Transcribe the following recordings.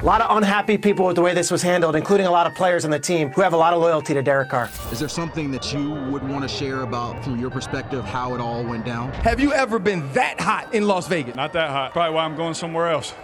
A lot of unhappy people with the way this was handled, including a lot of players on the team who have a lot of loyalty to Derek Carr. Is there something that you would want to share about, from your perspective, how it all went down? Have you ever been that hot in Las Vegas? Not that hot. Probably why I'm going somewhere else.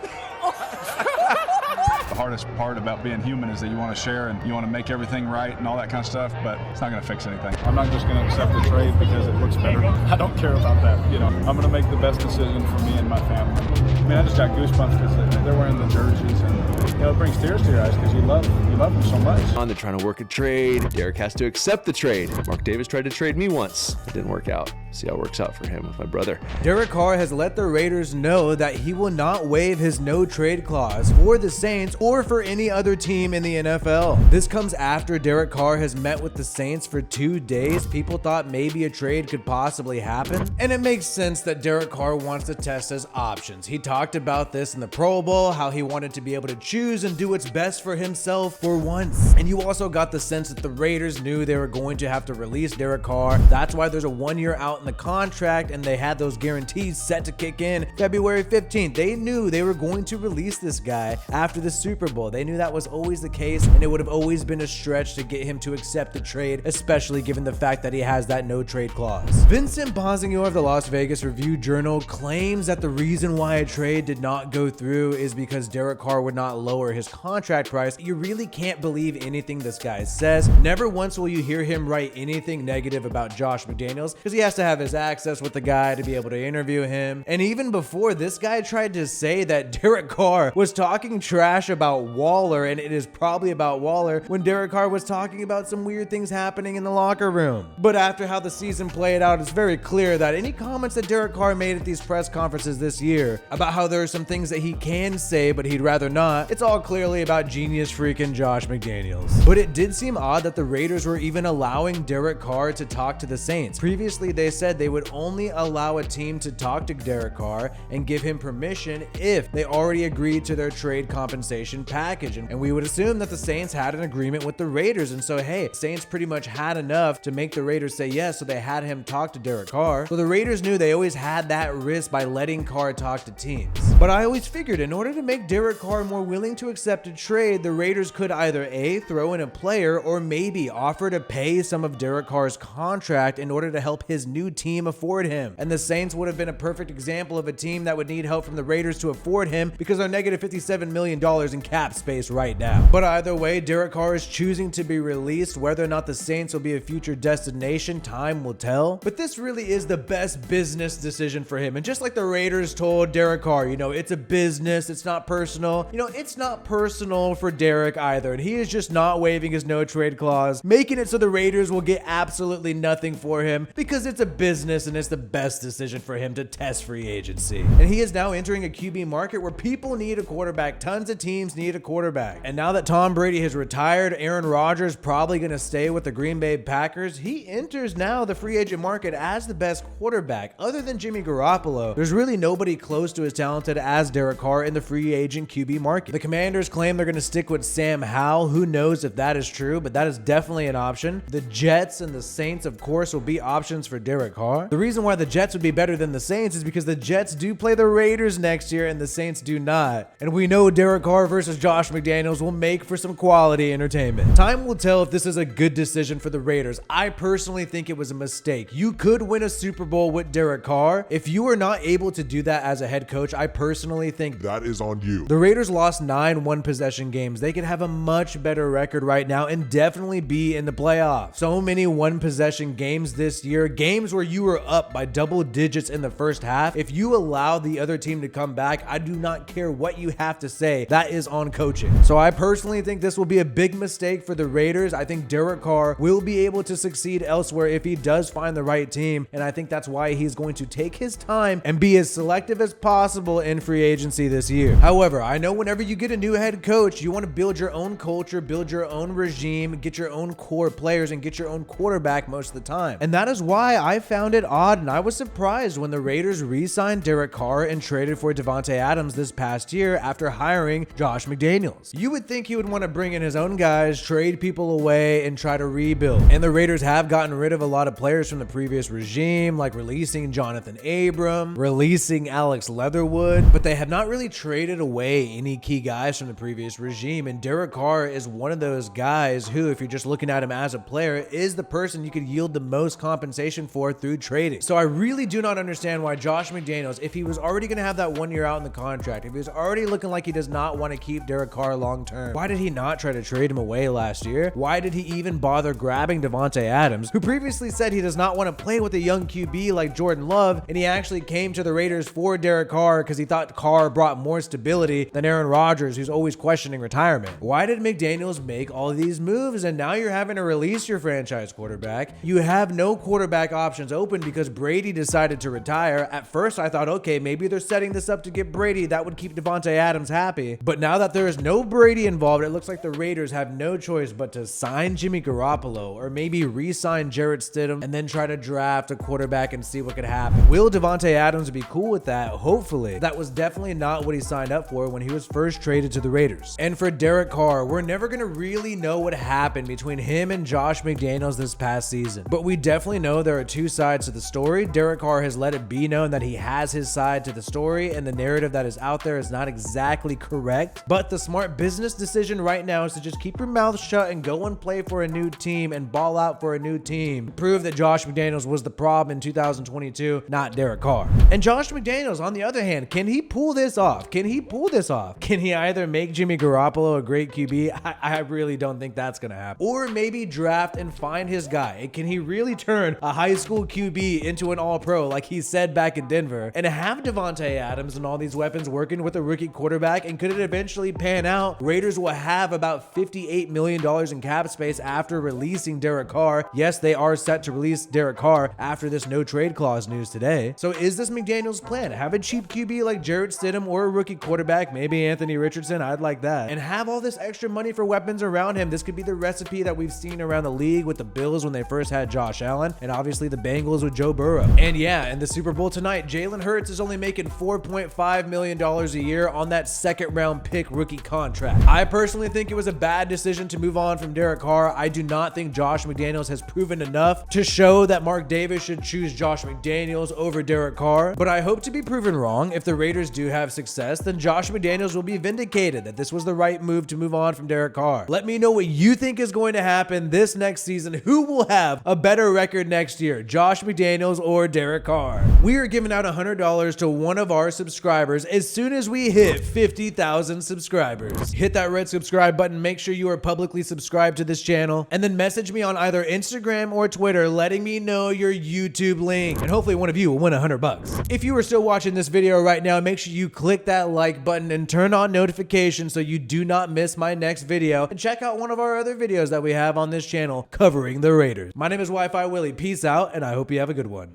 The hardest part about being human is that you want to share and you want to make everything right and all that kind of stuff, but it's not going to fix anything. I'm not just going to accept the trade because it looks better. I don't care about that. You know, I'm going to make the best decision for me and my family. I mean, I just got goosebumps because they're wearing the jerseys, and you know, it brings tears to your eyes because you love them so much. They're trying to work a trade. Derek has to accept the trade. Mark Davis tried to trade me once. It didn't work out. See how it works out for him with my brother. Derek Carr has let the Raiders know that he will not waive his no trade clause for the Saints or for any other team in the NFL. This comes after Derek Carr has met with the Saints for 2 days. People thought maybe a trade could possibly happen, and it makes sense that Derek Carr wants to test his options. He talked about this in the Pro Bowl, how he wanted to be able to choose and do what's best for himself for once. And you also got the sense that the Raiders knew they were going to have to release Derek Carr. That's why there's a 1 year out in the contract, and they had those guarantees set to kick in February 15th. They knew they were going to release this guy after the Super Bowl. They knew that was always the case, and it would have always been a stretch to get him to accept the trade, especially given the fact that he has that no trade clause. Vincent Bonsignor of the Las Vegas Review-Journal claims that the reason why a trade did not go through is because Derek Carr would not lower his contract price. You really can't believe anything this guy says. Never once will you hear him write anything negative about Josh McDaniels, because he has to have his access with the guy to be able to interview him. And even before, this guy tried to say that Derek Carr was talking trash about Waller, and it is probably about Waller, when Derek Carr was talking about some weird things happening in the locker room. But after how the season played out, it's very clear that any comments that Derek Carr made at these press conferences this year about how there are some things that he can say but he'd rather not, it's all clearly about genius freaking Josh McDaniels. But it did seem odd that the Raiders were even allowing Derek Carr to talk to the Saints. Previously, they said they would only allow a team to talk to Derek Carr and give him permission if they already agreed to their trade compensation package. And we would assume that the Saints had an agreement with the Raiders, and so hey, Saints pretty much had enough to make the Raiders say yes, so they had him talk to Derek Carr. So the Raiders knew they always had that risk by letting Carr talk to teams. But I always figured in order to make Derek Carr more willing to accept a trade, the Raiders could either A, throw in a player, or maybe offer to pay some of Derek Carr's contract in order to help his new team afford him. And the Saints would have been a perfect example of a team that would need help from the Raiders to afford him, because they're negative $57 million in cap space right now. But either way, Derek Carr is choosing to be released. Whether or not the Saints will be a future destination, time will tell. But this really is the best business decision for him. And just like the Raiders told Derek Carr, you know, it's a business, it's not personal. You know, it's not personal for Derek either. And he is just not waiving his no trade clause, making it so the Raiders will get absolutely nothing for him because it's a business and it's the best decision for him to test free agency. And he is now entering a QB market where people need a quarterback. Tons of teams need a quarterback. And now that Tom Brady has retired, Aaron Rodgers probably going to stay with the Green Bay Packers. He enters now the free agent market as the best quarterback. Other than Jimmy Garoppolo, there's really nobody close to as talented as Derek Carr in the free agent QB market. The Commanders claim they're going to stick with Sam Howell. Who knows if that is true, but that is definitely an option. The Jets and the Saints, of course, will be options for Derek Carr. The reason why the Jets would be better than the Saints is because the Jets do play the Raiders next year and the Saints do not. And we know Derek Carr versus Josh McDaniels will make for some quality entertainment. Time will tell if this is a good decision for the Raiders. I personally think it was a mistake. You could win a Super Bowl with Derek Carr. If you are not able to do that as a head coach, I personally think that is on you. The Raiders lost 9 one-possession games. They could have a much better record right now and definitely be in the playoffs. So many one-possession games this year, games where you were up by double digits in the first half. If you allow the other team to come back, I do not care what you have to say. That is on coaching. So I personally think this will be a big mistake for the Raiders. I think Derek Carr will be able to succeed elsewhere if he does find the right team. And I think that's why he's going to take his time and be as selective as possible in free agency this year. However, I know whenever you get a new head coach, you want to build your own culture, build your own regime, get your own core players, and get your own quarterback most of the time. And that is why I found it odd and I was surprised when the Raiders re-signed Derek Carr and traded for Davante Adams this past year after hiring Josh McDaniels. You would think he would want to bring in his own guys, trade people away, and try to rebuild. And the Raiders have gotten rid of a lot of players from the previous regime, like releasing Jonathan Abram, releasing Alex Leatherwood, but they have not really traded away any key guys from the previous regime. And Derek Carr is one of those guys who, if you're just looking at him as a player, is the person you could yield the most compensation for through trading. So I really do not understand why Josh McDaniels, if he was already going to have that 1 year out in the contract, if he was already looking like he does not want to keep Derek Carr long term, why did he not try to trade him away last year? Why did he even bother grabbing Davante Adams, who previously said he does not want to play with a young QB like Jordan Love, and he actually came to the Raiders for Derek Carr because he thought Carr brought more stability than Aaron Rodgers, who's always questioning retirement? Why did McDaniels make all of these moves and now you're having to release your franchise quarterback? You have no quarterback options open because Brady decided to retire. At first I thought, okay, maybe they're setting this up to get Brady. That would keep Davante Adams happy. But now that there is no Brady involved, it looks like the Raiders have no choice but to sign Jimmy Garoppolo or maybe re-sign Jarrett Stidham and then try to draft a quarterback and see what could happen. Will Davante Adams be cool with that? Hopefully. That was definitely not what he signed up for when he was first traded to the Raiders. And for Derek Carr, we're never going to really know what happened between him and Josh McDaniels this past season. But we definitely know there are two sides to the story. Derek Carr has let it be known that he has his side to the story, and the narrative that is out there is not exactly correct. But the smart business decision right now is to just keep your mouth shut and go and play for a new team and ball out for a new team. Prove that Josh McDaniels was the problem in 2022, not Derek Carr. And Josh McDaniels, on the other hand, can he pull this off? Can he pull this off? Can he either make Jimmy Garoppolo a great QB? I really don't think that's going to happen. Or maybe draft and find his guy. And can he really turn a high school QB into an all-pro like he said back in Denver and have Davante Adams and all these weapons working with a rookie quarterback? And could it eventually pan out? Raiders will have about $58 million in cap space after releasing Derek Carr. Yes, they are set to release Derek Carr after this no trade clause news today. So is this McDaniels' plan? Have a cheap QB like Jarrett Stidham or a rookie quarterback, maybe Anthony Richardson, I'd like that, and have all this extra money for weapons around him. This could be the recipe that we've seen around the league with the Bills when they first had Josh Allen, and obviously the Bengals with Joe Burrow. And yeah, in the Super Bowl tonight, Jalen Hurts is only making $4.5 million a year on that second round pick rookie contract. I personally think it was a bad decision to move on from Derek Carr. I do not think Josh McDaniels has proven enough to show that Mark Davis should choose Josh McDaniels over Derek Carr, but I hope to be proven wrong. If the Raiders do have success, then Josh McDaniels will be vindicated that this was the right move to move on from Derek Carr. Let me know what you think is going to happen this next season. Who will have a better record next year, Josh McDaniels or Derek Carr? We are giving out $100 to one of our subscribers as soon as we hit 50,000 subscribers. Hit that red subscribe button, make sure you are publicly subscribed to this channel, and then message me on either Instagram or Twitter letting me know your YouTube link, and hopefully one of you will win $100. If you are still watching this video right now, make sure you click that like button and turn on notifications so you do not miss my next video, and check out one of our other videos that we have on this channel covering the Raiders. My name is WiFiWillie. Peace out, and I hope you have a good one.